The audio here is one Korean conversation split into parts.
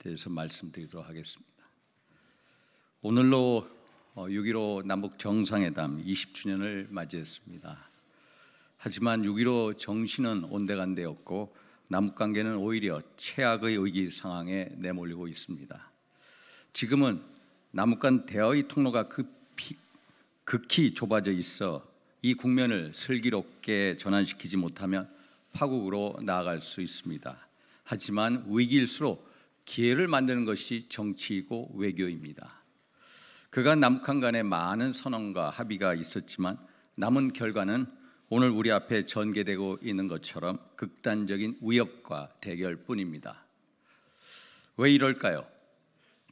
대해서 말씀드리도록 하겠습니다. 오늘로 6.15 남북 정상회담 20주년을 맞이했습니다. 하지만 6.15 정신은 온데간데였고 남북관계는 오히려 최악의 위기 상황에 내몰리고 있습니다. 지금은 남북 간 대화의 통로가 극히 좁아져 있어 이 국면을 슬기롭게 전환시키지 못하면 파국으로 나아갈 수 있습니다. 하지만 위기일수록 기회를 만드는 것이 정치이고 외교입니다. 그간 남북한 간에 많은 선언과 합의가 있었지만 남은 결과는 오늘 우리 앞에 전개되고 있는 것처럼 극단적인 위협과 대결뿐입니다. 왜 이럴까요?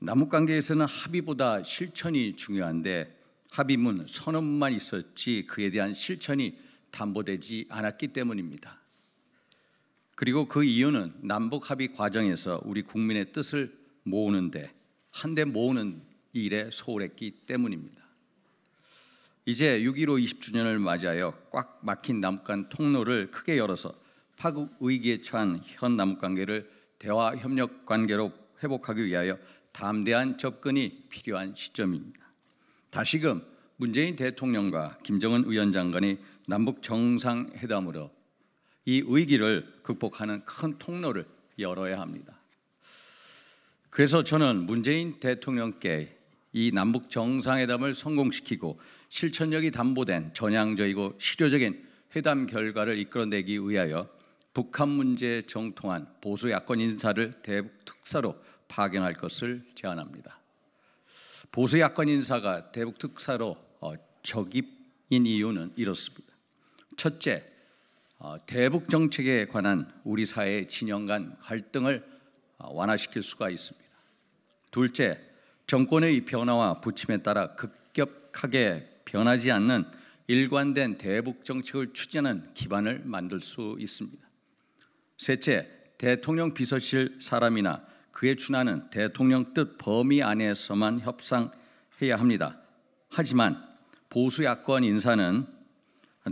남북관계에서는 합의보다 실천이 중요한데 합의문, 선언문만 있었지 그에 대한 실천이 담보되지 않았기 때문입니다. 그리고 그 이유는 남북 합의 과정에서 우리 국민의 뜻을 모으는데 한데 모으는 일에 소홀했기 때문입니다. 이제 6.15 20주년을 맞이하여 꽉 막힌 남북 간 통로를 크게 열어서 파국 위기에 처한 현 남북 관계를 대화 협력 관계로 회복하기 위하여 담대한 접근이 필요한 시점입니다. 다시금 문재인 대통령과 김정은 위원장 간의 남북 정상회담으로 이 위기를 극복하는 큰 통로를 열어야 합니다. 그래서 저는 문재인 대통령께 이 남북 정상회담을 성공시키고 실천력이 담보된 전향적이고 실효적인 회담 결과를 이끌어내기 위하여 북한 문제에 정통한 보수 야권 인사를 대북 특사로 파견할 것을 제안합니다. 보수 야권 인사가 대북 특사로 적입인 이유는 이렇습니다. 첫째, 대북 정책에 관한 우리 사회의 진영 간 갈등을 완화시킬 수가 있습니다. 둘째, 정권의 변화와 부침에 따라 급격하게 변하지 않는 일관된 대북 정책을 추진하는 기반을 만들 수 있습니다. 셋째, 대통령 비서실 사람이나 그에 준하는 대통령 뜻 범위 안에서만 협상해야 합니다. 하지만 보수 야권 인사는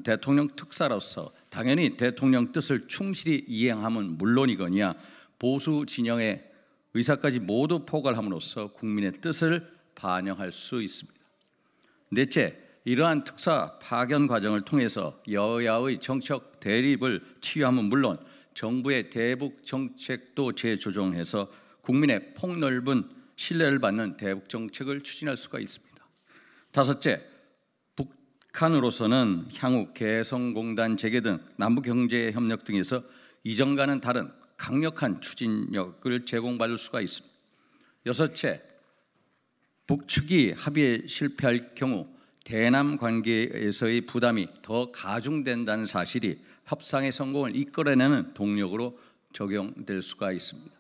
대통령 특사로서 당연히 대통령 뜻을 충실히 이행함은 물론이거니와 보수 진영의 의사까지 모두 포괄함으로써 국민의 뜻을 반영할 수 있습니다. 넷째, 이러한 특사 파견 과정을 통해서 여야의 정책 대립을 치유함은 물론 정부의 대북 정책도 재조정해서 국민의 폭넓은 신뢰를 받는 대북 정책을 추진할 수가 있습니다. 다섯째, 북한으로서는 향후 개성공단 재개 등 남북경제협력 등에서 이전과는 다른 강력한 추진력을 제공받을 수가 있습니다. 여섯째, 북측이 합의에 실패할 경우 대남 관계에서의 부담이 더 가중된다는 사실이 협상의 성공을 이끌어내는 동력으로 적용될 수가 있습니다.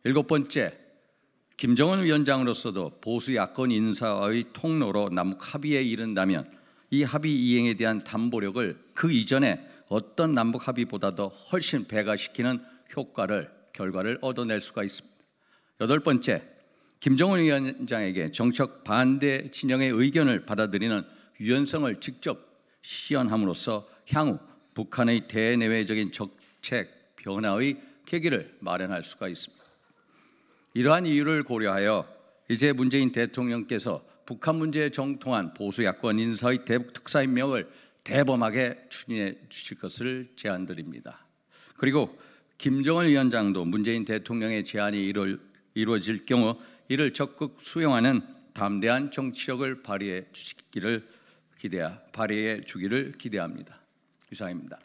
일곱 번째, 김정은 위원장으로서도 보수 야권 인사의 통로로 남북 합의에 이른다면 이 합의 이행에 대한 담보력을 그 이전에 어떤 남북 합의보다도 훨씬 배가시키는 결과를 얻어낼 수가 있습니다. 여덟 번째, 김정은 위원장에게 정책 반대 진영의 의견을 받아들이는 유연성을 직접 시연함으로써 향후 북한의 대내외적인 정책 변화의 계기를 마련할 수가 있습니다. 이러한 이유를 고려하여 이제 문재인 대통령께서 북한 문제에 정통한 보수 야권 인사의 대북 특사 임명을 대범하게 추진해 주실 것을 제안드립니다. 그리고 김정은 위원장도 문재인 대통령의 제안이 이루어질 경우 이를 적극 수용하는 담대한 정치력을 발휘해 주기를 기대합니다. 이상입니다.